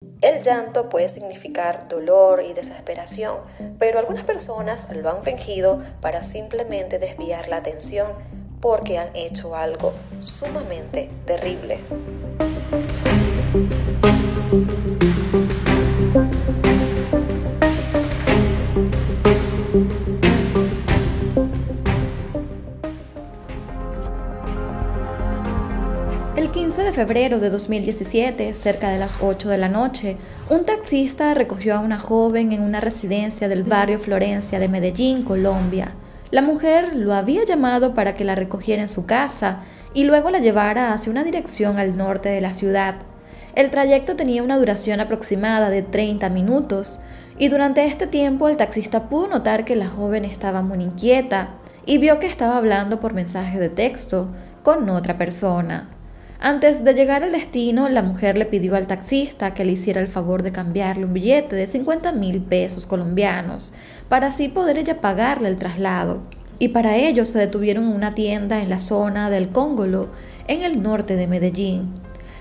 El llanto puede significar dolor y desesperación, pero algunas personas lo han fingido para simplemente desviar la atención porque han hecho algo sumamente terrible. El 15 de febrero de 2017, cerca de las 8 de la noche, un taxista recogió a una joven en una residencia del barrio Florencia de Medellín, Colombia. La mujer lo había llamado para que la recogiera en su casa y luego la llevara hacia una dirección al norte de la ciudad. El trayecto tenía una duración aproximada de 30 minutos y durante este tiempo el taxista pudo notar que la joven estaba muy inquieta y vio que estaba hablando por mensaje de texto con otra persona. Antes de llegar al destino, la mujer le pidió al taxista que le hiciera el favor de cambiarle un billete de 50.000 pesos colombianos para así poder ella pagarle el traslado. Y para ello se detuvieron en una tienda en la zona del Congolo, en el norte de Medellín.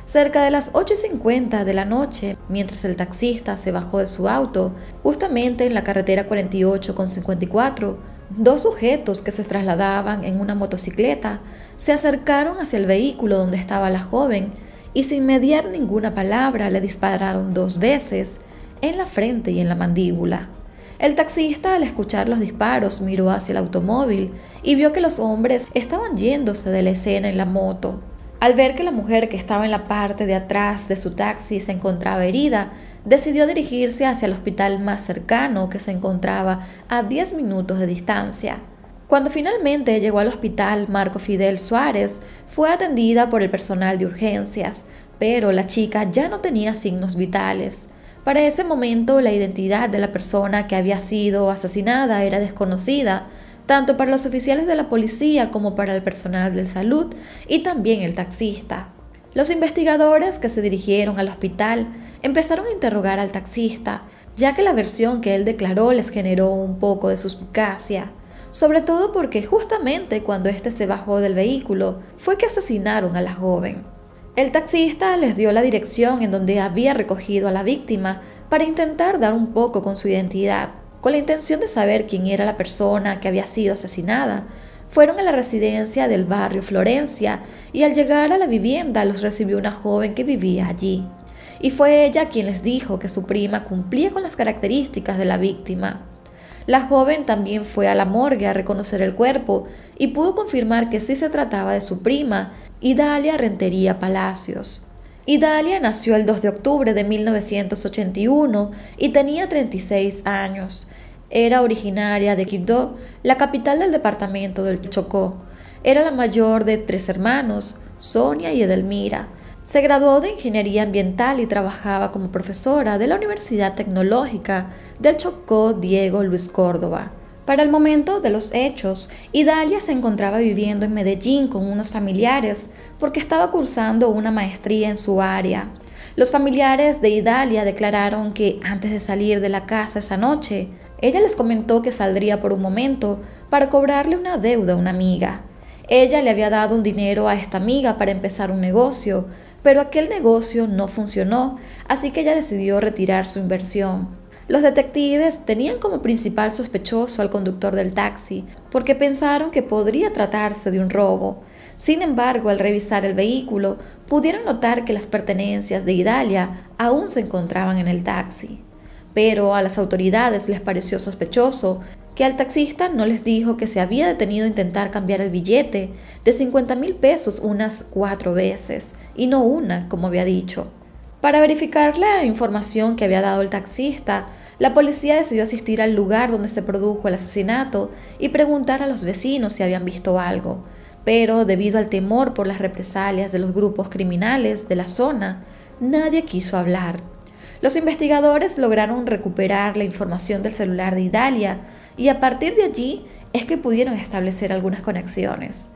Cerca de las 8:50 de la noche, mientras el taxista se bajó de su auto, justamente en la carretera 48 con 54, dos sujetos que se trasladaban en una motocicleta se acercaron hacia el vehículo donde estaba la joven y sin mediar ninguna palabra le dispararon 2 veces en la frente y en la mandíbula. El taxista, al escuchar los disparos, miró hacia el automóvil y vio que los hombres estaban yéndose de la escena en la moto. Al ver que la mujer que estaba en la parte de atrás de su taxi se encontraba herida, decidió dirigirse hacia el hospital más cercano, que se encontraba a 10 minutos de distancia. Cuando finalmente llegó al hospital Marco Fidel Suárez, fue atendida por el personal de urgencias, pero la chica ya no tenía signos vitales. Para ese momento, la identidad de la persona que había sido asesinada era desconocida, tanto para los oficiales de la policía como para el personal de salud y también el taxista. Los investigadores que se dirigieron al hospital empezaron a interrogar al taxista, ya que la versión que él declaró les generó un poco de suspicacia, sobre todo porque justamente cuando éste se bajó del vehículo fue que asesinaron a la joven. El taxista les dio la dirección en donde había recogido a la víctima para intentar dar un poco con su identidad. Con la intención de saber quién era la persona que había sido asesinada, fueron a la residencia del barrio Florencia y al llegar a la vivienda los recibió una joven que vivía allí. Y fue ella quien les dijo que su prima cumplía con las características de la víctima. La joven también fue a la morgue a reconocer el cuerpo y pudo confirmar que sí se trataba de su prima, Idalia Rentería Palacios. Idalia nació el 2 de octubre de 1981 y tenía 36 años. Era originaria de Quibdó, la capital del departamento del Chocó. Era la mayor de 3 hermanos, Sonia y Edelmira. Se graduó de Ingeniería Ambiental y trabajaba como profesora de la Universidad Tecnológica del Chocó Diego Luis Córdoba. Para el momento de los hechos, Idalia se encontraba viviendo en Medellín con unos familiares porque estaba cursando una maestría en su área. Los familiares de Idalia declararon que antes de salir de la casa esa noche, ella les comentó que saldría por un momento para cobrarle una deuda a una amiga. Ella le había dado un dinero a esta amiga para empezar un negocio, pero aquel negocio no funcionó, así que ella decidió retirar su inversión. Los detectives tenían como principal sospechoso al conductor del taxi, porque pensaron que podría tratarse de un robo. Sin embargo, al revisar el vehículo, pudieron notar que las pertenencias de Idalia aún se encontraban en el taxi. Pero a las autoridades les pareció sospechoso que al taxista no les dijo que se había detenido a intentar cambiar el billete de 50.000 pesos unas 4 veces, y no una, como había dicho. Para verificar la información que había dado el taxista, la policía decidió asistir al lugar donde se produjo el asesinato y preguntar a los vecinos si habían visto algo, pero debido al temor por las represalias de los grupos criminales de la zona, nadie quiso hablar. Los investigadores lograron recuperar la información del celular de Idalia y a partir de allí es que pudieron establecer algunas conexiones.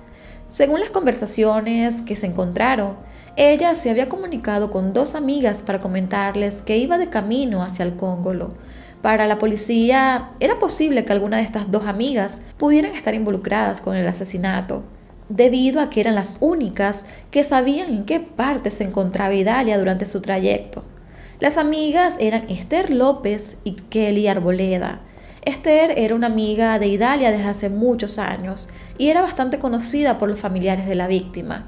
Según las conversaciones que se encontraron, ella se había comunicado con 2 amigas para comentarles que iba de camino hacia el Congolo. Para la policía, era posible que alguna de estas 2 amigas pudieran estar involucradas con el asesinato, debido a que eran las únicas que sabían en qué parte se encontraba Idalia durante su trayecto. Las amigas eran Esther López y Kelly Arboleda. Esther era una amiga de Idalia desde hace muchos años y era bastante conocida por los familiares de la víctima.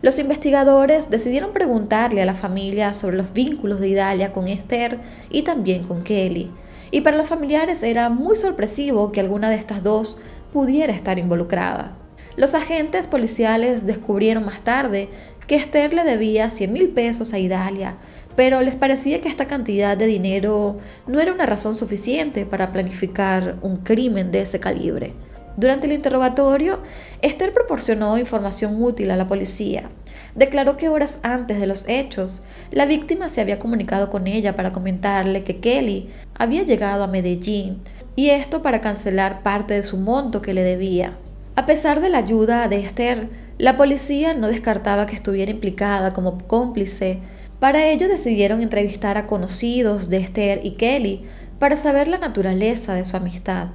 Los investigadores decidieron preguntarle a la familia sobre los vínculos de Idalia con Esther y también con Kelly. Y para los familiares era muy sorpresivo que alguna de estas dos pudiera estar involucrada. Los agentes policiales descubrieron más tarde que Esther le debía 100,000 pesos a Idalia, pero les parecía que esta cantidad de dinero no era una razón suficiente para planificar un crimen de ese calibre. Durante el interrogatorio, Esther proporcionó información útil a la policía. Declaró que horas antes de los hechos, la víctima se había comunicado con ella para comentarle que Kelly había llegado a Medellín, y esto para cancelar parte de su monto que le debía. A pesar de la ayuda de Esther, la policía no descartaba que estuviera implicada como cómplice. Para ello decidieron entrevistar a conocidos de Esther y Kelly para saber la naturaleza de su amistad.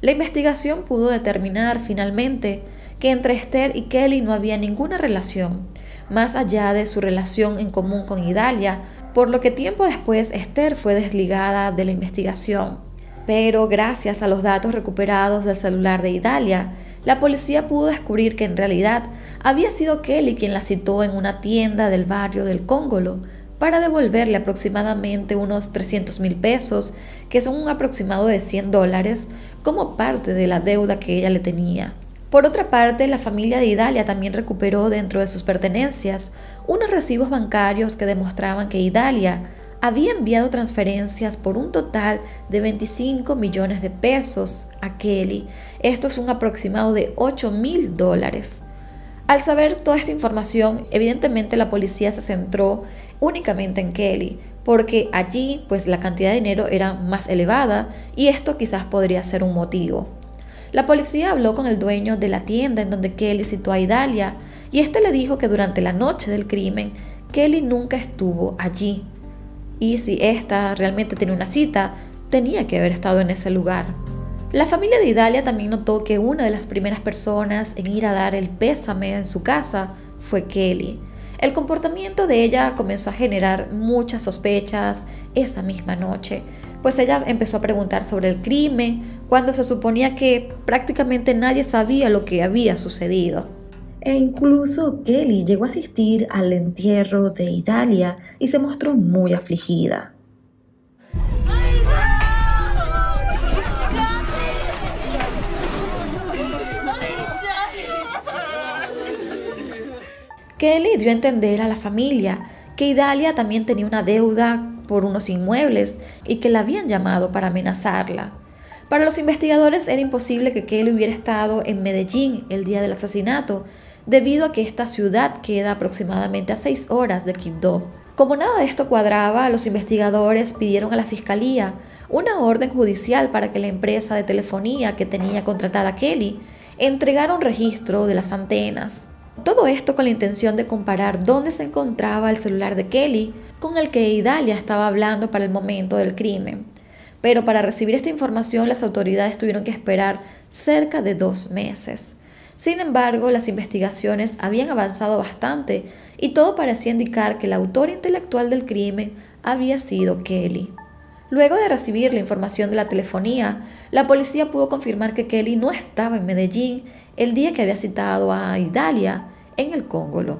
La investigación pudo determinar finalmente que entre Esther y Kelly no había ninguna relación, más allá de su relación en común con Idalia, por lo que tiempo después Esther fue desligada de la investigación. Pero gracias a los datos recuperados del celular de Idalia, la policía pudo descubrir que en realidad había sido Kelly quien la citó en una tienda del barrio del Cóngolo para devolverle aproximadamente unos 300,000 pesos, que son un aproximado de $100, como parte de la deuda que ella le tenía. Por otra parte, la familia de Idalia también recuperó dentro de sus pertenencias unos recibos bancarios que demostraban que Idalia había enviado transferencias por un total de 25 millones de pesos a Kelly. Esto es un aproximado de $8,000. Al saber toda esta información, evidentemente la policía se centró únicamente en Kelly, porque allí pues la cantidad de dinero era más elevada y esto quizás podría ser un motivo. La policía habló con el dueño de la tienda en donde Kelly citó a Idalia y este le dijo que durante la noche del crimen Kelly nunca estuvo allí. Y si ésta realmente tenía una cita, tenía que haber estado en ese lugar. La familia de Idalia también notó que una de las primeras personas en ir a dar el pésame en su casa fue Kelly. El comportamiento de ella comenzó a generar muchas sospechas esa misma noche, pues ella empezó a preguntar sobre el crimen cuando se suponía que prácticamente nadie sabía lo que había sucedido. E incluso Kelly llegó a asistir al entierro de Idalia y se mostró muy afligida. Kelly dio a entender a la familia que Idalia también tenía una deuda por unos inmuebles y que la habían llamado para amenazarla. Para los investigadores era imposible que Kelly hubiera estado en Medellín el día del asesinato, debido a que esta ciudad queda aproximadamente a 6 horas de Quibdó. Como nada de esto cuadraba, los investigadores pidieron a la fiscalía una orden judicial para que la empresa de telefonía que tenía contratada a Kelly entregara un registro de las antenas. Todo esto con la intención de comparar dónde se encontraba el celular de Kelly con el que Idalia estaba hablando para el momento del crimen. Pero para recibir esta información las autoridades tuvieron que esperar cerca de 2 meses. Sin embargo, las investigaciones habían avanzado bastante y todo parecía indicar que el autor intelectual del crimen había sido Kelly. Luego de recibir la información de la telefonía, la policía pudo confirmar que Kelly no estaba en Medellín el día que había citado a Idalia en el Cóngolo.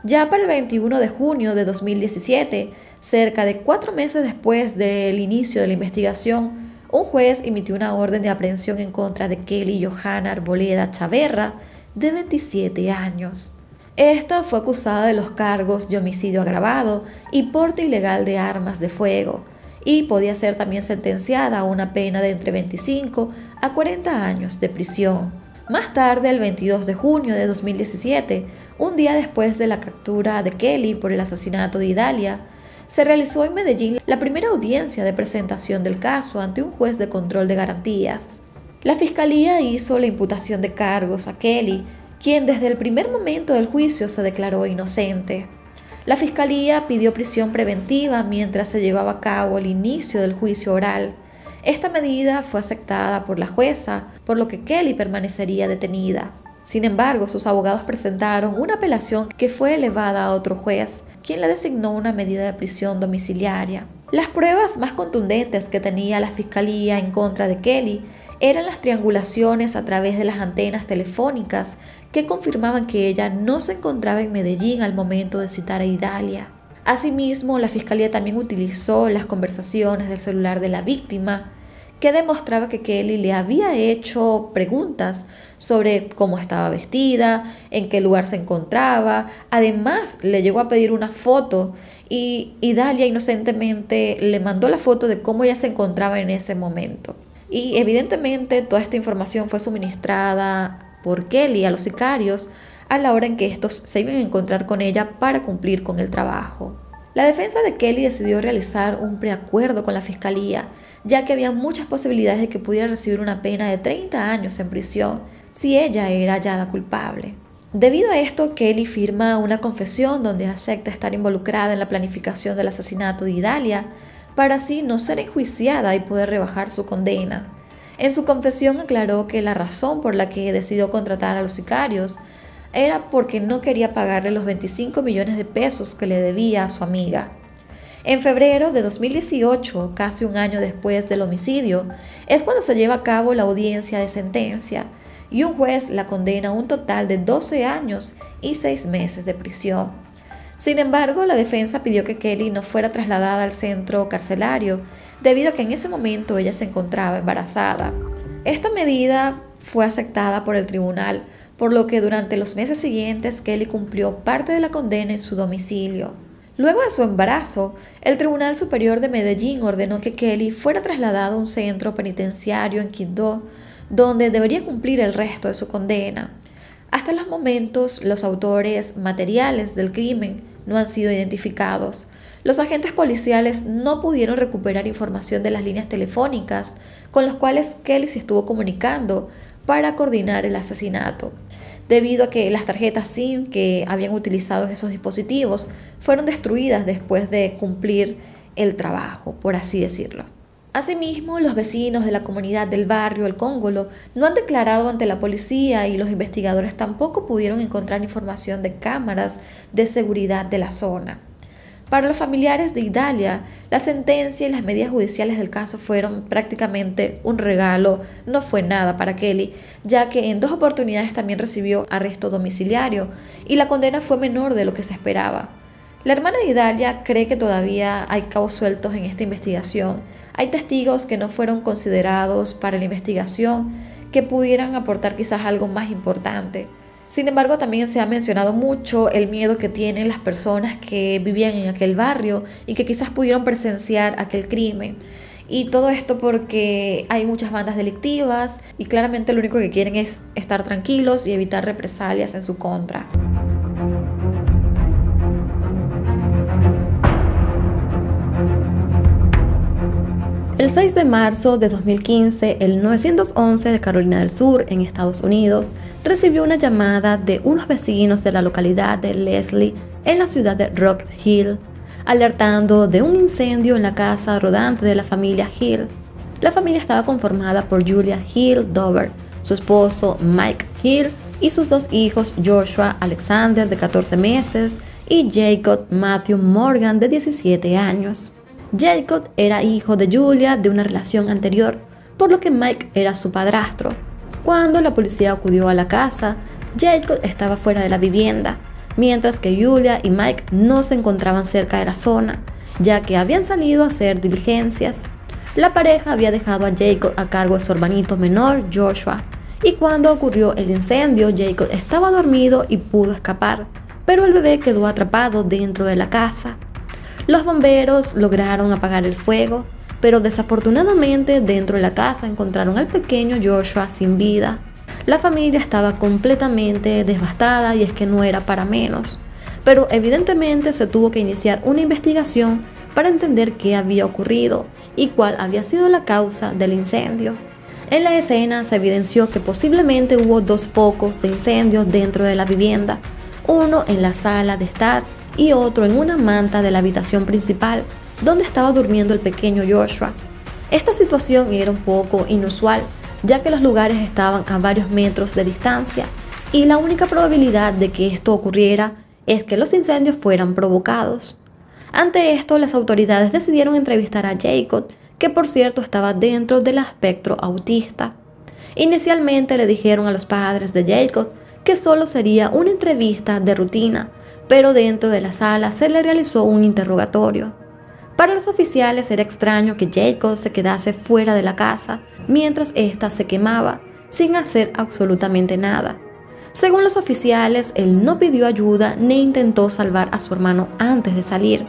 Ya para el 21 de junio de 2017, cerca de 4 meses después del inicio de la investigación, un juez emitió una orden de aprehensión en contra de Kelly Johanna Arboleda Chaverra, de 27 años. Esta fue acusada de los cargos de homicidio agravado y porte ilegal de armas de fuego, y podía ser también sentenciada a una pena de entre 25 a 40 años de prisión. Más tarde, el 22 de junio de 2017, un día después de la captura de Kelly por el asesinato de Idalia, se realizó en Medellín la primera audiencia de presentación del caso ante un juez de control de garantías. La fiscalía hizo la imputación de cargos a Kelly, quien desde el primer momento del juicio se declaró inocente. La fiscalía pidió prisión preventiva mientras se llevaba a cabo el inicio del juicio oral. Esta medida fue aceptada por la jueza, por lo que Kelly permanecería detenida. Sin embargo, sus abogados presentaron una apelación que fue elevada a otro juez, quien le designó una medida de prisión domiciliaria. Las pruebas más contundentes que tenía la fiscalía en contra de Kelly eran las triangulaciones a través de las antenas telefónicas que confirmaban que ella no se encontraba en Medellín al momento de citar a Idalia. Asimismo, la fiscalía también utilizó las conversaciones del celular de la víctima, que demostraba que Kelly le había hecho preguntas sobre cómo estaba vestida, en qué lugar se encontraba. Además, le llegó a pedir una foto y Idalia inocentemente le mandó la foto de cómo ella se encontraba en ese momento. Y evidentemente toda esta información fue suministrada por Kelly a los sicarios a la hora en que estos se iban a encontrar con ella para cumplir con el trabajo. La defensa de Kelly decidió realizar un preacuerdo con la fiscalía, ya que había muchas posibilidades de que pudiera recibir una pena de 30 años en prisión si ella era hallada culpable. Debido a esto, Kelly firma una confesión donde acepta estar involucrada en la planificación del asesinato de Idalia, para así no ser enjuiciada y poder rebajar su condena. En su confesión aclaró que la razón por la que decidió contratar a los sicarios era porque no quería pagarle los 25 millones de pesos que le debía a su amiga. En febrero de 2018, casi un año después del homicidio, es cuando se lleva a cabo la audiencia de sentencia y un juez la condena a un total de 12 años y 6 meses de prisión. Sin embargo, la defensa pidió que Kelly no fuera trasladada al centro carcelario debido a que en ese momento ella se encontraba embarazada. Esta medida fue aceptada por el tribunal, por lo que durante los meses siguientes Kelly cumplió parte de la condena en su domicilio. Luego de su embarazo, el Tribunal Superior de Medellín ordenó que Kelly fuera trasladada a un centro penitenciario en Quibdó, donde debería cumplir el resto de su condena. Hasta los momentos, los autores materiales del crimen no han sido identificados. Los agentes policiales no pudieron recuperar información de las líneas telefónicas con las cuales Kelly se estuvo comunicando para coordinar el asesinato, debido a que las tarjetas SIM que habían utilizado en esos dispositivos fueron destruidas después de cumplir el trabajo, por así decirlo. Asimismo, los vecinos de la comunidad del barrio El Cóngolo no han declarado ante la policía y los investigadores tampoco pudieron encontrar información de cámaras de seguridad de la zona. Para los familiares de Idalia, la sentencia y las medidas judiciales del caso fueron prácticamente un regalo, no fue nada para Kelly, ya que en 2 oportunidades también recibió arresto domiciliario y la condena fue menor de lo que se esperaba. La hermana de Idalia cree que todavía hay cabos sueltos en esta investigación. Hay testigos que no fueron considerados para la investigación que pudieran aportar quizás algo más importante. Sin embargo, también se ha mencionado mucho el miedo que tienen las personas que vivían en aquel barrio y que quizás pudieron presenciar aquel crimen. Y todo esto porque hay muchas bandas delictivas y claramente lo único que quieren es estar tranquilos y evitar represalias en su contra. El 6 de marzo de 2015, el 911 de Carolina del Sur, en Estados Unidos, recibió una llamada de unos vecinos de la localidad de Leslie, en la ciudad de Rock Hill, alertando de un incendio en la casa rodante de la familia Hill. La familia estaba conformada por Julia Hill Dover, su esposo Mike Hill y sus 2 hijos Joshua Alexander, de 14 meses, y Jacob Matthew Morgan, de 17 años. Jacob era hijo de Julia de una relación anterior, por lo que Mike era su padrastro. Cuando la policía acudió a la casa, Jacob estaba fuera de la vivienda, mientras que Julia y Mike no se encontraban cerca de la zona, ya que habían salido a hacer diligencias. La pareja había dejado a Jacob a cargo de su hermanito menor, Joshua, y cuando ocurrió el incendio, Jacob estaba dormido y pudo escapar, pero el bebé quedó atrapado dentro de la casa. Los bomberos lograron apagar el fuego, pero desafortunadamente dentro de la casa encontraron al pequeño Joshua sin vida. La familia estaba completamente devastada y es que no era para menos, pero evidentemente se tuvo que iniciar una investigación para entender qué había ocurrido y cuál había sido la causa del incendio. En la escena se evidenció que posiblemente hubo 2 focos de incendio dentro de la vivienda, uno en la sala de estar y otro en una manta de la habitación principal, donde estaba durmiendo el pequeño Joshua. Esta situación era un poco inusual, ya que los lugares estaban a varios metros de distancia, y la única probabilidad de que esto ocurriera es que los incendios fueran provocados. Ante esto, las autoridades decidieron entrevistar a Jacob, que por cierto estaba dentro del espectro autista. Inicialmente le dijeron a los padres de Jacob que solo sería una entrevista de rutina, pero dentro de la sala se le realizó un interrogatorio. Para los oficiales era extraño que Jacob se quedase fuera de la casa mientras ésta se quemaba, sin hacer absolutamente nada. Según los oficiales, él no pidió ayuda ni intentó salvar a su hermano antes de salir,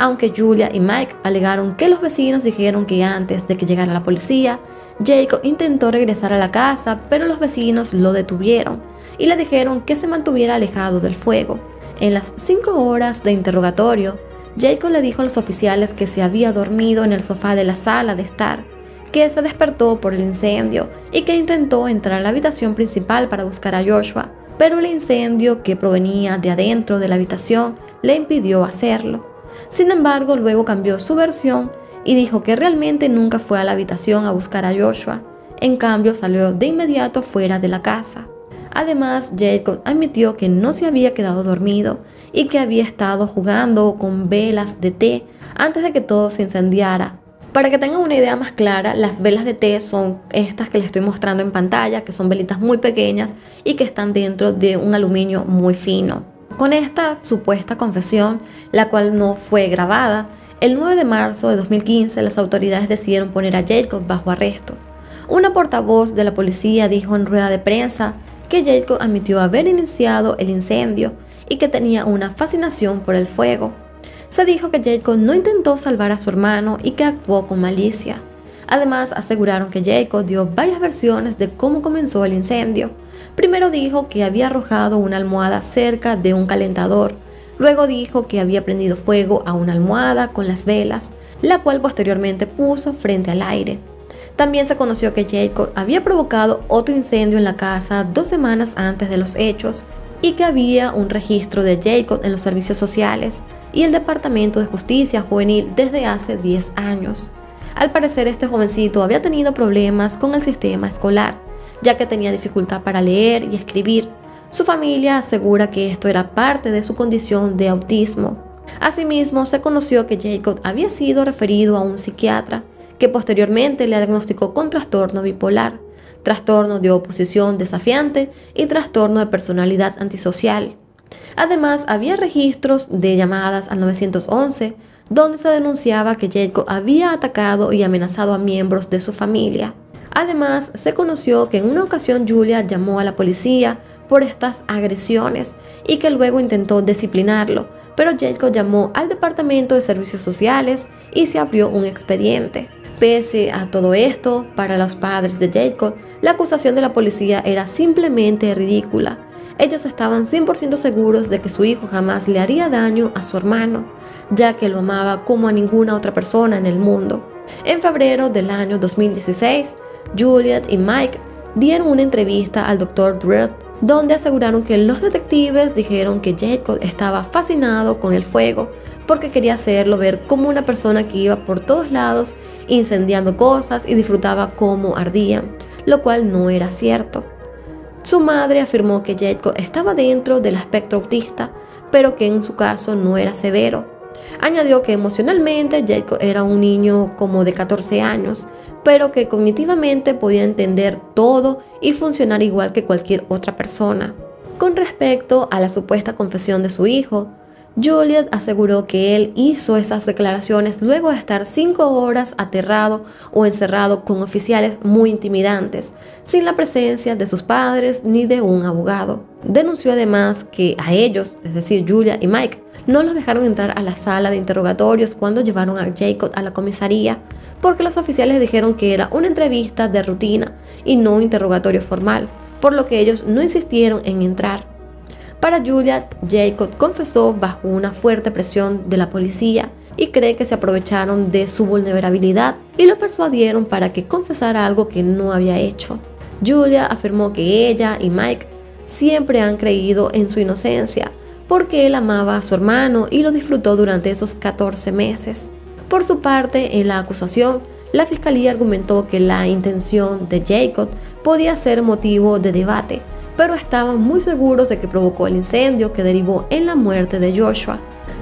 aunque Julia y Mike alegaron que los vecinos dijeron que antes de que llegara la policía, Jacob intentó regresar a la casa, pero los vecinos lo detuvieron y le dijeron que se mantuviera alejado del fuego. En las 5 horas de interrogatorio, Jacob le dijo a los oficiales que se había dormido en el sofá de la sala de estar, que se despertó por el incendio y que intentó entrar a la habitación principal para buscar a Joshua, pero el incendio que provenía de adentro de la habitación le impidió hacerlo. Sin embargo, luego cambió su versión y dijo que realmente nunca fue a la habitación a buscar a Joshua. En cambio, salió de inmediato fuera de la casa. Además, Jacob admitió que no se había quedado dormido y que había estado jugando con velas de té antes de que todo se incendiara. Para que tengan una idea más clara, las velas de té son estas que les estoy mostrando en pantalla, que son velitas muy pequeñas y que están dentro de un aluminio muy fino. Con esta supuesta confesión, la cual no fue grabada, el 9 de marzo de 2015 las autoridades decidieron poner a Jacob bajo arresto. Una portavoz de la policía dijo en rueda de prensa que Jacob admitió haber iniciado el incendio y que tenía una fascinación por el fuego. Se dijo que Jacob no intentó salvar a su hermano y que actuó con malicia. Además, aseguraron que Jacob dio varias versiones de cómo comenzó el incendio. Primero dijo que había arrojado una almohada cerca de un calentador. Luego dijo que había prendido fuego a una almohada con las velas, la cual posteriormente puso frente al aire. También se conoció que Jacob había provocado otro incendio en la casa 2 semanas antes de los hechos y que había un registro de Jacob en los servicios sociales y el Departamento de Justicia Juvenil desde hace 10 años. Al parecer, este jovencito había tenido problemas con el sistema escolar, ya que tenía dificultad para leer y escribir. Su familia asegura que esto era parte de su condición de autismo. Asimismo, se conoció que Jacob había sido referido a un psiquiatra, que posteriormente le diagnosticó con trastorno bipolar, trastorno de oposición desafiante y trastorno de personalidad antisocial. Además, había registros de llamadas al 911, donde se denunciaba que Jacob había atacado y amenazado a miembros de su familia. Además, se conoció que en una ocasión Julia llamó a la policía por estas agresiones y que luego intentó disciplinarlo, pero Jacob llamó al Departamento de Servicios Sociales y se abrió un expediente. Pese a todo esto, para los padres de Jacob, la acusación de la policía era simplemente ridícula. Ellos estaban 100% seguros de que su hijo jamás le haría daño a su hermano, ya que lo amaba como a ninguna otra persona en el mundo. En febrero del año 2016, Juliet y Mike dieron una entrevista al Dr. Dredd, donde aseguraron que los detectives dijeron que Jacob estaba fascinado con el fuego porque quería hacerlo ver como una persona que iba por todos lados incendiando cosas y disfrutaba cómo ardían, lo cual no era cierto. Su madre afirmó que Jacob estaba dentro del espectro autista, pero que en su caso no era severo. Añadió que emocionalmente Jacob era un niño como de 14 años, pero que cognitivamente podía entender todo y funcionar igual que cualquier otra persona. Con respecto a la supuesta confesión de su hijo, Juliet aseguró que él hizo esas declaraciones luego de estar 5 horas aterrado o encerrado con oficiales muy intimidantes, sin la presencia de sus padres ni de un abogado. Denunció además que a ellos, es decir, Julia y Mike, no los dejaron entrar a la sala de interrogatorios cuando llevaron a Jacob a la comisaría, porque los oficiales dijeron que era una entrevista de rutina y no un interrogatorio formal, por lo que ellos no insistieron en entrar. Para Julia, Jacob confesó bajo una fuerte presión de la policía y cree que se aprovecharon de su vulnerabilidad y lo persuadieron para que confesara algo que no había hecho. Julia afirmó que ella y Mike siempre han creído en su inocencia porque él amaba a su hermano y lo disfrutó durante esos 14 meses. Por su parte, en la acusación, la fiscalía argumentó que la intención de Jacob podía ser motivo de debate, pero estaban muy seguros de que provocó el incendio que derivó en la muerte de Joshua.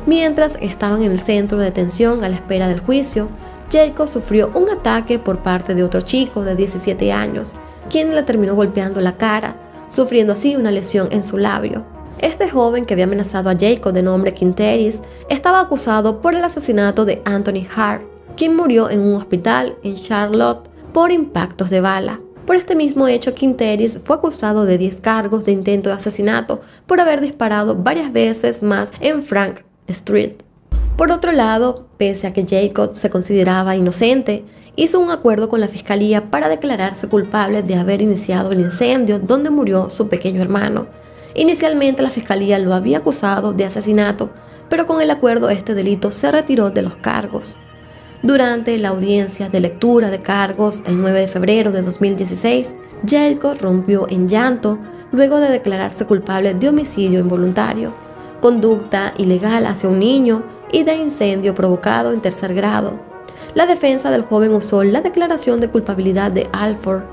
Mientras estaban en el centro de detención a la espera del juicio, Jacob sufrió un ataque por parte de otro chico de 17 años, quien le terminó golpeando la cara, sufriendo así una lesión en su labio. Este joven que había amenazado a Jacob, de nombre Quinteris, estaba acusado por el asesinato de Anthony Hart, quien murió en un hospital en Charlotte por impactos de bala. Por este mismo hecho, Quinteris fue acusado de 10 cargos de intento de asesinato por haber disparado varias veces más en Frank Street. Por otro lado, pese a que Jacob se consideraba inocente, hizo un acuerdo con la fiscalía para declararse culpable de haber iniciado el incendio donde murió su pequeño hermano. Inicialmente la fiscalía lo había acusado de asesinato, pero con el acuerdo este delito se retiró de los cargos. Durante la audiencia de lectura de cargos el 9 de febrero de 2016, Jacob rompió en llanto luego de declararse culpable de homicidio involuntario, conducta ilegal hacia un niño y de incendio provocado en tercer grado. La defensa del joven usó la declaración de culpabilidad de Alford,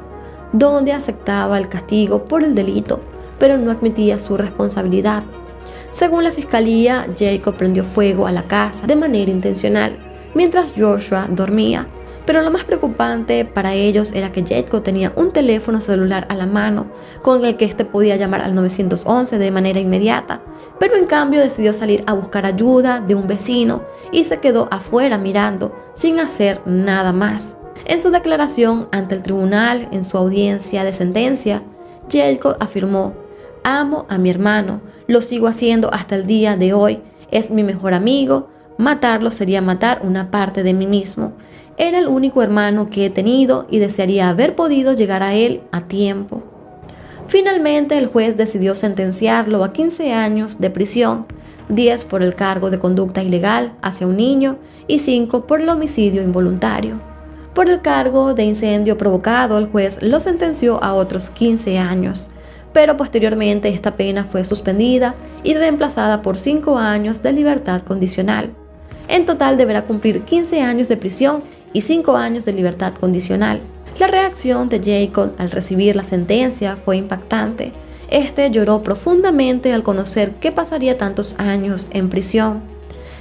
donde aceptaba el castigo por el delito, pero no admitía su responsabilidad. Según la fiscalía, Jacob prendió fuego a la casa de manera intencional, mientras Joshua dormía, pero lo más preocupante para ellos era que Jacob tenía un teléfono celular a la mano, con el que éste podía llamar al 911 de manera inmediata, pero en cambio decidió salir a buscar ayuda de un vecino y se quedó afuera mirando, sin hacer nada más. En su declaración ante el tribunal, en su audiencia de sentencia, Jacob afirmó: "Amo a mi hermano, lo sigo haciendo hasta el día de hoy, es mi mejor amigo, matarlo sería matar una parte de mí mismo. Era el único hermano que he tenido y desearía haber podido llegar a él a tiempo". Finalmente, el juez decidió sentenciarlo a 15 años de prisión, 10 por el cargo de conducta ilegal hacia un niño y 5 por el homicidio involuntario. Por el cargo de incendio provocado, el juez lo sentenció a otros 15 años, pero posteriormente esta pena fue suspendida y reemplazada por 5 años de libertad condicional. En total deberá cumplir 15 años de prisión y 5 años de libertad condicional. La reacción de Jacob al recibir la sentencia fue impactante. Este lloró profundamente al conocer que pasaría tantos años en prisión.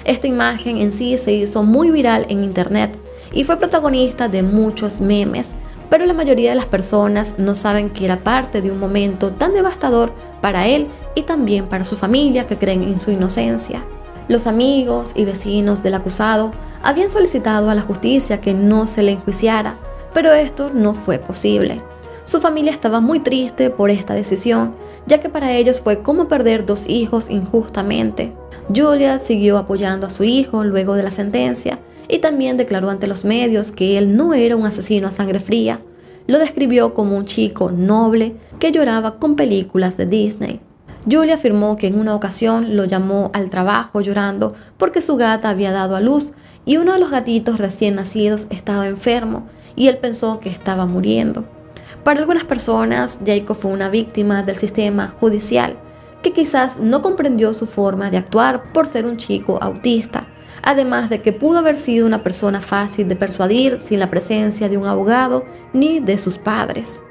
Esta imagen en sí se hizo muy viral en internet y fue protagonista de muchos memes, pero la mayoría de las personas no saben que era parte de un momento tan devastador para él y también para su familia, que creen en su inocencia. Los amigos y vecinos del acusado habían solicitado a la justicia que no se le enjuiciara, pero esto no fue posible. Su familia estaba muy triste por esta decisión, ya que para ellos fue como perder 2 hijos injustamente. Julia siguió apoyando a su hijo luego de la sentencia y también declaró ante los medios que él no era un asesino a sangre fría. Lo describió como un chico noble que lloraba con películas de Disney. Julia afirmó que en una ocasión lo llamó al trabajo llorando porque su gata había dado a luz y uno de los gatitos recién nacidos estaba enfermo y él pensó que estaba muriendo. Para algunas personas, Jacob fue una víctima del sistema judicial, que quizás no comprendió su forma de actuar por ser un chico autista, además de que pudo haber sido una persona fácil de persuadir sin la presencia de un abogado ni de sus padres.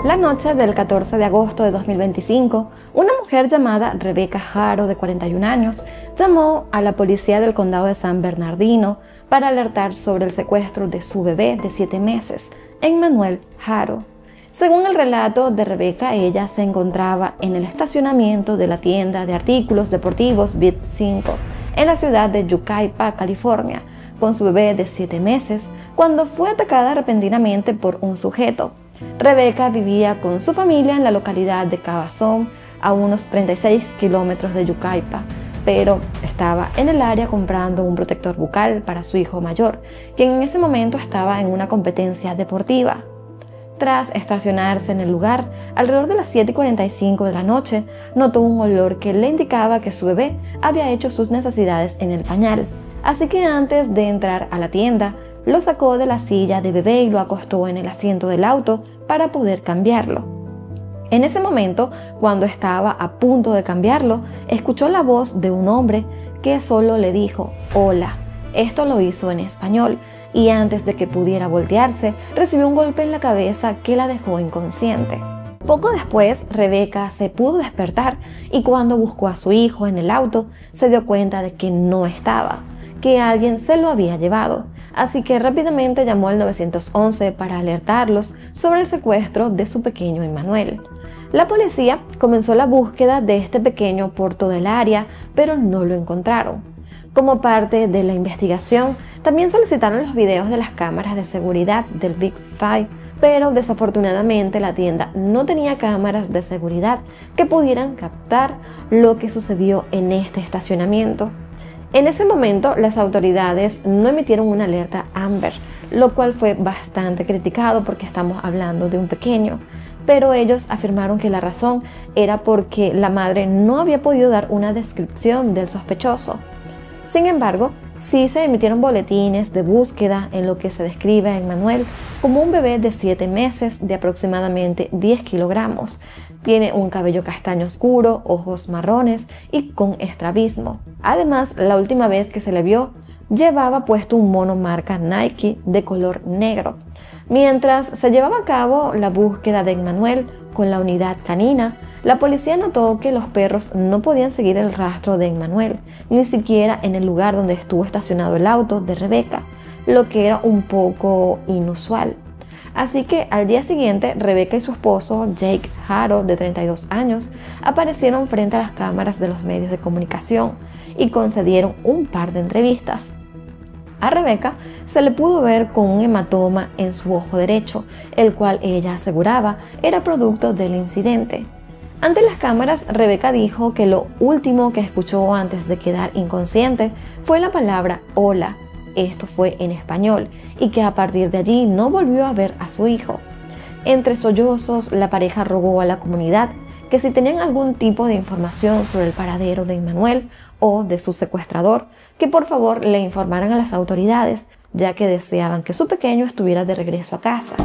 La noche del 14 de agosto de 2025, una mujer llamada Rebecca Haro, de 41 años, llamó a la policía del condado de San Bernardino para alertar sobre el secuestro de su bebé de 7 meses, Emmanuel Haro. Según el relato de Rebecca, ella se encontraba en el estacionamiento de la tienda de artículos deportivos Bit 5 en la ciudad de Yucaipa, California, con su bebé de 7 meses, cuando fue atacada repentinamente por un sujeto. Rebecca vivía con su familia en la localidad de Cabazón, a unos 36 kilómetros de Yucaipa, pero estaba en el área comprando un protector bucal para su hijo mayor, quien en ese momento estaba en una competencia deportiva. Tras estacionarse en el lugar, alrededor de las 7:45 de la noche, notó un olor que le indicaba que su bebé había hecho sus necesidades en el pañal, así que antes de entrar a la tienda, lo sacó de la silla de bebé y lo acostó en el asiento del auto para poder cambiarlo. En ese momento, cuando estaba a punto de cambiarlo, escuchó la voz de un hombre que solo le dijo «Hola». Esto lo hizo en español y antes de que pudiera voltearse, recibió un golpe en la cabeza que la dejó inconsciente. Poco después, Rebecca se pudo despertar y cuando buscó a su hijo en el auto, se dio cuenta de que no estaba, que alguien se lo había llevado. Así que rápidamente llamó al 911 para alertarlos sobre el secuestro de su pequeño Emmanuel. La policía comenzó la búsqueda de este pequeño por todo el área, pero no lo encontraron. Como parte de la investigación, también solicitaron los videos de las cámaras de seguridad del Big Five, pero desafortunadamente la tienda no tenía cámaras de seguridad que pudieran captar lo que sucedió en este estacionamiento. En ese momento, las autoridades no emitieron una alerta Amber, lo cual fue bastante criticado porque estamos hablando de un pequeño, pero ellos afirmaron que la razón era porque la madre no había podido dar una descripción del sospechoso. Sin embargo, sí se emitieron boletines de búsqueda en lo que se describe a Emmanuel como un bebé de 7 meses de aproximadamente 10 kilogramos. Tiene un cabello castaño oscuro, ojos marrones y con estrabismo. Además, la última vez que se le vio, llevaba puesto un mono marca Nike de color negro. Mientras se llevaba a cabo la búsqueda de Emmanuel con la unidad canina, la policía notó que los perros no podían seguir el rastro de Emmanuel, ni siquiera en el lugar donde estuvo estacionado el auto de Rebecca, lo que era un poco inusual. Así que al día siguiente, Rebecca y su esposo, Jake Haro, de 32 años, aparecieron frente a las cámaras de los medios de comunicación y concedieron un par de entrevistas. A Rebecca se le pudo ver con un hematoma en su ojo derecho, el cual ella aseguraba era producto del incidente. Ante las cámaras, Rebecca dijo que lo último que escuchó antes de quedar inconsciente fue la palabra hola, esto fue en español, y que a partir de allí no volvió a ver a su hijo. Entre sollozos, la pareja rogó a la comunidad que si tenían algún tipo de información sobre el paradero de Emmanuel o de su secuestrador, que por favor le informaran a las autoridades, ya que deseaban que su pequeño estuviera de regreso a casa.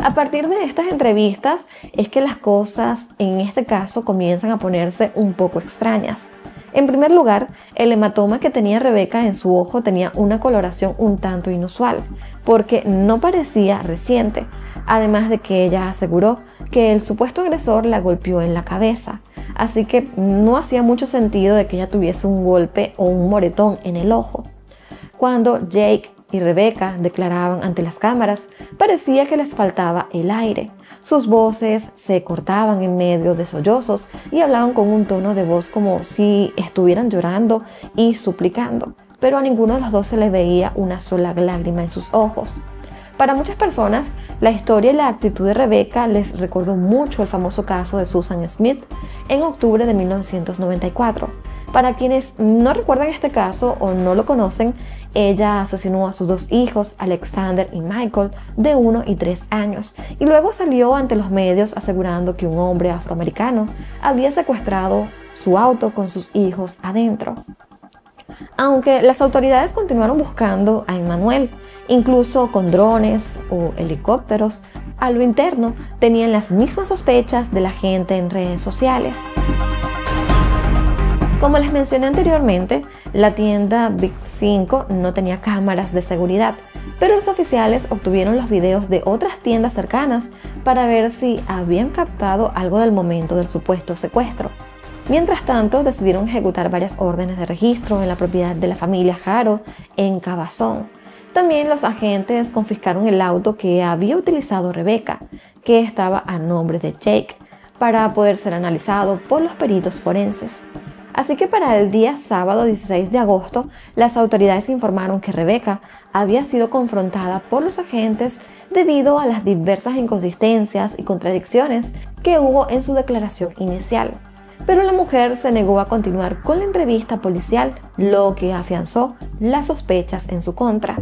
A partir de estas entrevistas es que las cosas en este caso comienzan a ponerse un poco extrañas. En primer lugar, el hematoma que tenía Rebecca en su ojo tenía una coloración un tanto inusual, porque no parecía reciente, además de que ella aseguró que el supuesto agresor la golpeó en la cabeza, así que no hacía mucho sentido de que ella tuviese un golpe o un moretón en el ojo. Cuando Jake y Rebecca declaraban ante las cámaras, parecía que les faltaba el aire. Sus voces se cortaban en medio de sollozos y hablaban con un tono de voz como si estuvieran llorando y suplicando, pero a ninguno de los dos se les veía una sola lágrima en sus ojos. Para muchas personas, la historia y la actitud de Rebecca les recordó mucho el famoso caso de Susan Smith en octubre de 1994. Para quienes no recuerdan este caso o no lo conocen, ella asesinó a sus 2 hijos, Alexander y Michael, de 1 y 3 años, y luego salió ante los medios asegurando que un hombre afroamericano había secuestrado su auto con sus hijos adentro. Aunque las autoridades continuaron buscando a Emmanuel, incluso con drones o helicópteros, a lo interno tenían las mismas sospechas de la gente en redes sociales. Como les mencioné anteriormente, la tienda Big 5 no tenía cámaras de seguridad, pero los oficiales obtuvieron los videos de otras tiendas cercanas para ver si habían captado algo del momento del supuesto secuestro. Mientras tanto, decidieron ejecutar varias órdenes de registro en la propiedad de la familia Haro en Cabazón. También los agentes confiscaron el auto que había utilizado Rebecca, que estaba a nombre de Jake, para poder ser analizado por los peritos forenses. Así que para el día sábado 16 de agosto, las autoridades informaron que Rebecca había sido confrontada por los agentes debido a las diversas inconsistencias y contradicciones que hubo en su declaración inicial. Pero la mujer se negó a continuar con la entrevista policial, lo que afianzó las sospechas en su contra.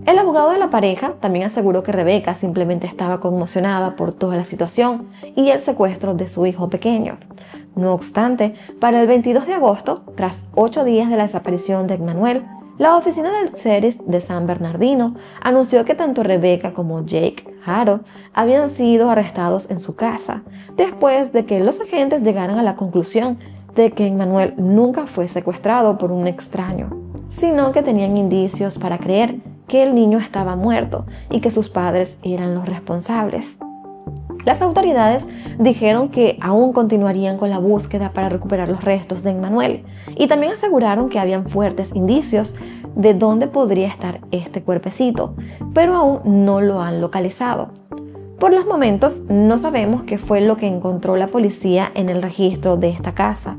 El abogado de la pareja también aseguró que Rebecca simplemente estaba conmocionada por toda la situación y el secuestro de su hijo pequeño. No obstante, para el 22 de agosto, tras 8 días de la desaparición de Emmanuel, la oficina del sheriff de San Bernardino anunció que tanto Rebecca como Jake Haro habían sido arrestados en su casa, después de que los agentes llegaran a la conclusión de que Emmanuel nunca fue secuestrado por un extraño, sino que tenían indicios para creer que el niño estaba muerto y que sus padres eran los responsables. Las autoridades dijeron que aún continuarían con la búsqueda para recuperar los restos de Emmanuel y también aseguraron que habían fuertes indicios de dónde podría estar este cuerpecito, pero aún no lo han localizado. Por los momentos no sabemos qué fue lo que encontró la policía en el registro de esta casa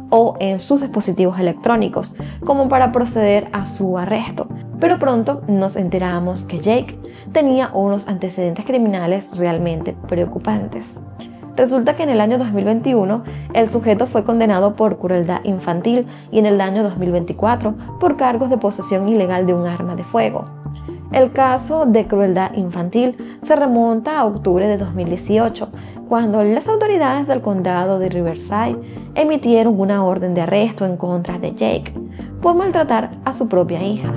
o en sus dispositivos electrónicos como para proceder a su arresto, pero pronto nos enteramos que Jake tenía unos antecedentes criminales realmente preocupantes. Resulta que en el año 2021 el sujeto fue condenado por crueldad infantil y en el año 2024 por cargos de posesión ilegal de un arma de fuego. El caso de crueldad infantil se remonta a octubre de 2018, cuando las autoridades del condado de Riverside emitieron una orden de arresto en contra de Jake por maltratar a su propia hija.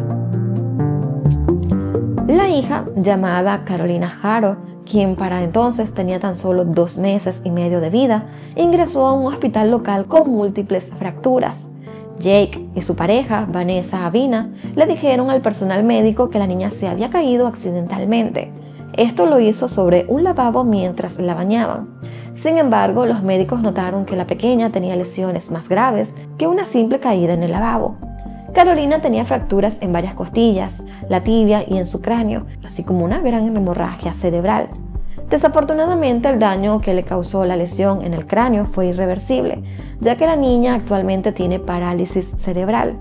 La hija, llamada Carolina Haro, quien para entonces tenía tan solo 2 meses y medio de vida, ingresó a un hospital local con múltiples fracturas. Jake y su pareja, Vanessa Avina, le dijeron al personal médico que la niña se había caído accidentalmente. Esto lo hizo sobre un lavabo mientras la bañaban. Sin embargo, los médicos notaron que la pequeña tenía lesiones más graves que una simple caída en el lavabo. Carolina tenía fracturas en varias costillas, la tibia y en su cráneo, así como una gran hemorragia cerebral. Desafortunadamente, el daño que le causó la lesión en el cráneo fue irreversible, ya que la niña actualmente tiene parálisis cerebral.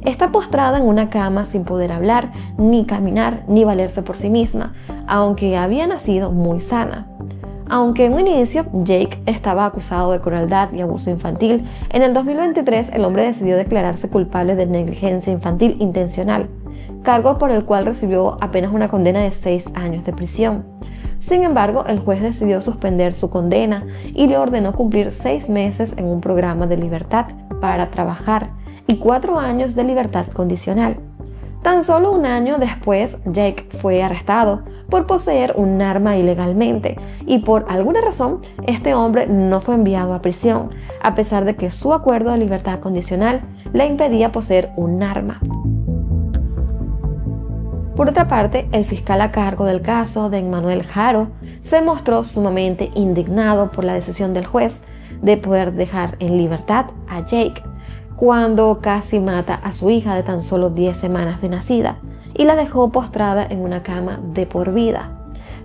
Está postrada en una cama sin poder hablar, ni caminar, ni valerse por sí misma, aunque había nacido muy sana. Aunque en un inicio Jake estaba acusado de crueldad y abuso infantil, en el 2023 el hombre decidió declararse culpable de negligencia infantil intencional, cargo por el cual recibió apenas una condena de 6 años de prisión. Sin embargo, el juez decidió suspender su condena y le ordenó cumplir 6 meses en un programa de libertad para trabajar y 4 años de libertad condicional. Tan solo 1 año después, Jake fue arrestado por poseer un arma ilegalmente y por alguna razón este hombre no fue enviado a prisión, a pesar de que su acuerdo de libertad condicional le impedía poseer un arma. Por otra parte, el fiscal a cargo del caso de Emmanuel Haro se mostró sumamente indignado por la decisión del juez de poder dejar en libertad a Jake, cuando casi mata a su hija de tan solo 10 semanas de nacida y la dejó postrada en una cama de por vida.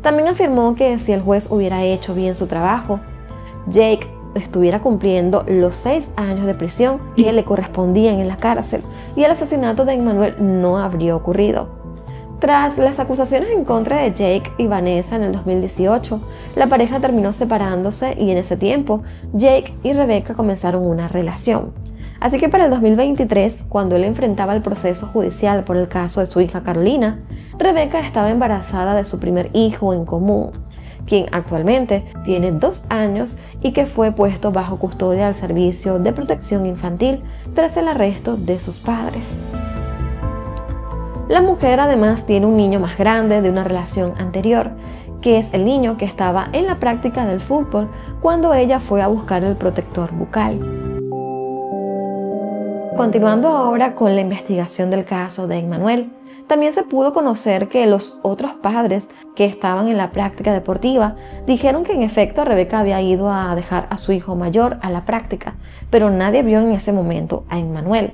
También afirmó que si el juez hubiera hecho bien su trabajo, Jake estuviera cumpliendo los 6 años de prisión que le correspondían en la cárcel y el asesinato de Emmanuel no habría ocurrido. Tras las acusaciones en contra de Jake y Vanessa en el 2018, la pareja terminó separándose y en ese tiempo Jake y Rebecca comenzaron una relación. Así que para el 2023, cuando él enfrentaba el proceso judicial por el caso de su hija Carolina, Rebecca estaba embarazada de su primer hijo en común, quien actualmente tiene 2 años y que fue puesto bajo custodia del Servicio de Protección Infantil tras el arresto de sus padres. La mujer además tiene un niño más grande de una relación anterior, que es el niño que estaba en la práctica del fútbol cuando ella fue a buscar el protector bucal. Continuando ahora con la investigación del caso de Emmanuel, también se pudo conocer que los otros padres que estaban en la práctica deportiva dijeron que en efecto Rebecca había ido a dejar a su hijo mayor a la práctica, pero nadie vio en ese momento a Emmanuel.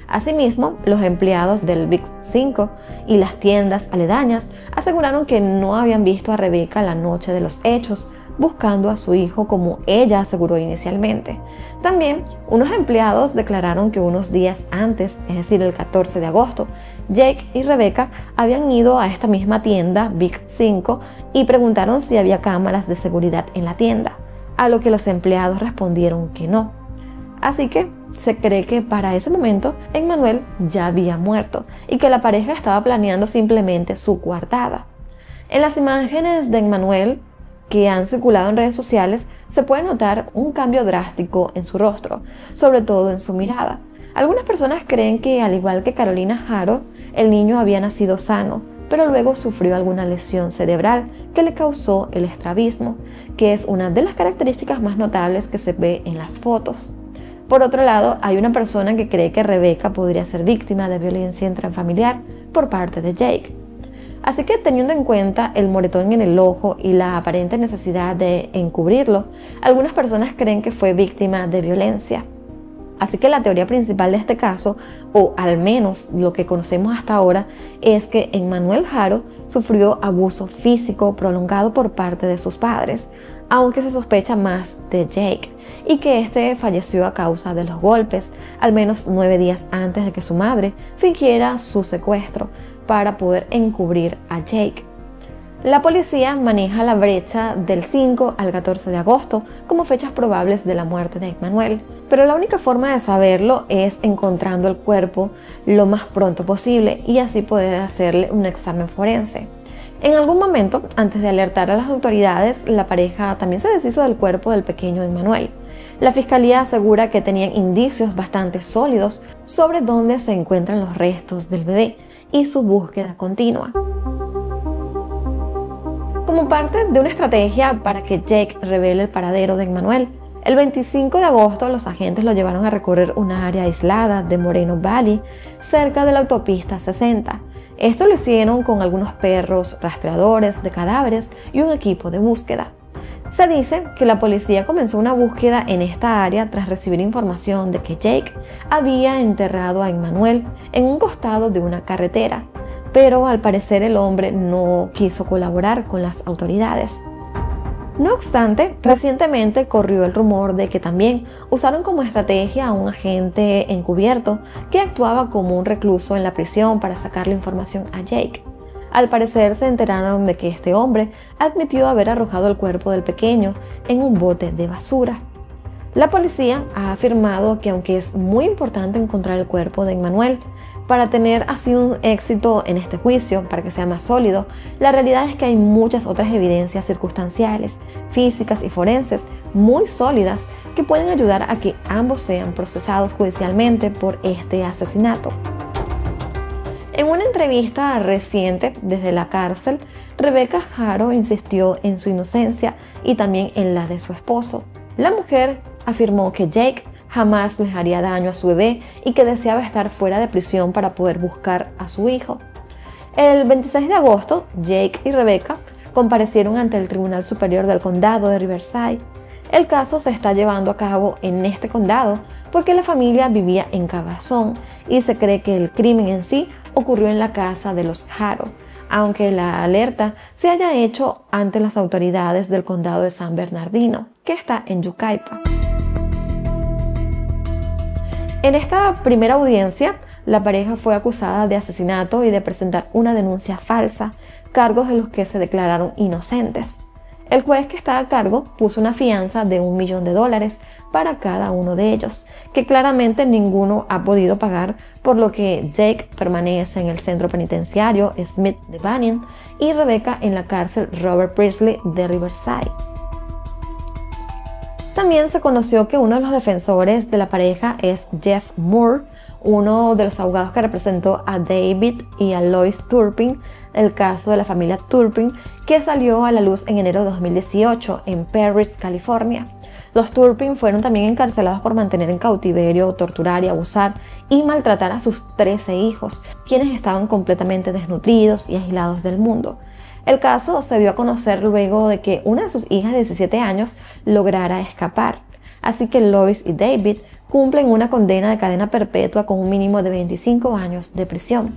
Asimismo, los empleados del Big 5 y las tiendas aledañas aseguraron que no habían visto a Rebecca la noche de los hechos, buscando a su hijo como ella aseguró inicialmente. También, unos empleados declararon que unos días antes, es decir, el 14 de agosto, Jake y Rebecca habían ido a esta misma tienda, Big 5, y preguntaron si había cámaras de seguridad en la tienda, a lo que los empleados respondieron que no. Así que se cree que para ese momento Emmanuel ya había muerto y que la pareja estaba planeando simplemente su coartada. En las imágenes de Emmanuel que han circulado en redes sociales se puede notar un cambio drástico en su rostro, sobre todo en su mirada. Algunas personas creen que, al igual que Carolina Haro, el niño había nacido sano, pero luego sufrió alguna lesión cerebral que le causó el estrabismo, que es una de las características más notables que se ve en las fotos. Por otro lado, hay una persona que cree que Rebecca podría ser víctima de violencia intrafamiliar por parte de Jake. Así que, teniendo en cuenta el moretón en el ojo y la aparente necesidad de encubrirlo, algunas personas creen que fue víctima de violencia. Así que la teoría principal de este caso, o al menos lo que conocemos hasta ahora, es que Emmanuel Haro sufrió abuso físico prolongado por parte de sus padres, aunque se sospecha más de Jake, y que este falleció a causa de los golpes, al menos 9 días antes de que su madre fingiera su secuestro para poder encubrir a Jake. La policía maneja la brecha del 5 al 14 de agosto como fechas probables de la muerte de Emmanuel, pero la única forma de saberlo es encontrando el cuerpo lo más pronto posible y así poder hacerle un examen forense. En algún momento, antes de alertar a las autoridades, la pareja también se deshizo del cuerpo del pequeño Emmanuel. La fiscalía asegura que tenían indicios bastante sólidos sobre dónde se encuentran los restos del bebé y su búsqueda continua. Como parte de una estrategia para que Jake revele el paradero de Emmanuel, el 25 de agosto los agentes lo llevaron a recorrer una área aislada de Moreno Valley, cerca de la autopista 60. Esto lo hicieron con algunos perros rastreadores de cadáveres y un equipo de búsqueda. Se dice que la policía comenzó una búsqueda en esta área tras recibir información de que Jake había enterrado a Emmanuel en un costado de una carretera, pero al parecer el hombre no quiso colaborar con las autoridades. No obstante, recientemente corrió el rumor de que también usaron como estrategia a un agente encubierto que actuaba como un recluso en la prisión para sacarle información a Jake. Al parecer se enteraron de que este hombre admitió haber arrojado el cuerpo del pequeño en un bote de basura. La policía ha afirmado que aunque es muy importante encontrar el cuerpo de Emmanuel, para tener así un éxito en este juicio, para que sea más sólido, la realidad es que hay muchas otras evidencias circunstanciales, físicas y forenses muy sólidas que pueden ayudar a que ambos sean procesados judicialmente por este asesinato. En una entrevista reciente desde la cárcel, Rebecca Haro insistió en su inocencia y también en la de su esposo. La mujer afirmó que Jake jamás les haría daño a su bebé y que deseaba estar fuera de prisión para poder buscar a su hijo. El 26 de agosto, Jake y Rebecca comparecieron ante el Tribunal Superior del Condado de Riverside. El caso se está llevando a cabo en este condado porque la familia vivía en Cabazón y se cree que el crimen en sí ocurrió en la casa de los Haro, aunque la alerta se haya hecho ante las autoridades del condado de San Bernardino, que está en Yucaipa. En esta primera audiencia, la pareja fue acusada de asesinato y de presentar una denuncia falsa, cargos de los que se declararon inocentes. El juez que está a cargo puso una fianza de $1 millón para cada uno de ellos, que claramente ninguno ha podido pagar, por lo que Jake permanece en el centro penitenciario Smith de Banning y Rebecca en la cárcel Robert Priestley de Riverside. También se conoció que uno de los defensores de la pareja es Jeff Moore, uno de los abogados que representó a David y a Lois Turpin, el caso de la familia Turpin, que salió a la luz en enero de 2018 en Perris, California. Los Turpin fueron también encarcelados por mantener en cautiverio, torturar y abusar y maltratar a sus 13 hijos, quienes estaban completamente desnutridos y aislados del mundo. El caso se dio a conocer luego de que una de sus hijas de 17 años lograra escapar. Así que Lois y David cumplen una condena de cadena perpetua con un mínimo de 25 años de prisión.